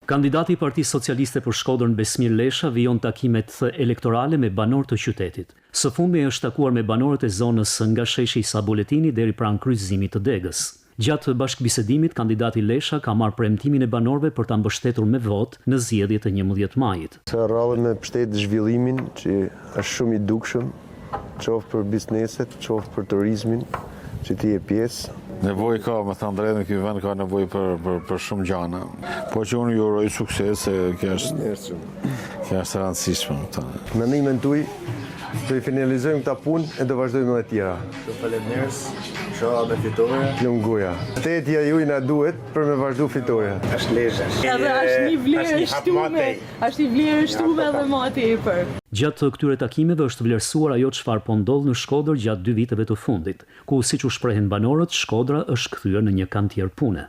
Kandidati i Partisë Socialiste për Shkodrën Besmir Lesha vijon takimet elektorale me banorë të qytetit. Së fundmi është takuar me banorët e zonës nga sheshi Isa Buletini deri pranë kryqëzimit të Degës. Gjatë bashkëbisedimit, kandidati Lesha ka marrë premtimin e banorëve për ta mbështetur me votë në zgjedhjet e 11 majit. Rrallë me mbështet zhvillimin që është shumë i dukshëm, qoftë për bizneset, qoftë për turizmin, që ti je pjesë. Nevojë ka, me thënë drejtën, ky vend ka nevojë për shumë gjëra. Po që unë ju uroj sukses, se kjo është rëndësishme. Mendimin tuaj, do i finalizojmë këta punë e do vazhdojmë me të tjera. Faleminderit. Shoha me fitore. Lumgoja. Shtetja juaj na duhet për me vazhdu fitore. Është Lesha. Edhe është një vlerë shtume. Është një vlerë shtume edhe më tepër. Gjatë këtyre takimeve është vlerësuar ajo çfarë po ndodh në Shkodër gjatë 2 viteve të fundit, ku siç u shprehen banorët, Shkodra është kthyer në një kantier pune.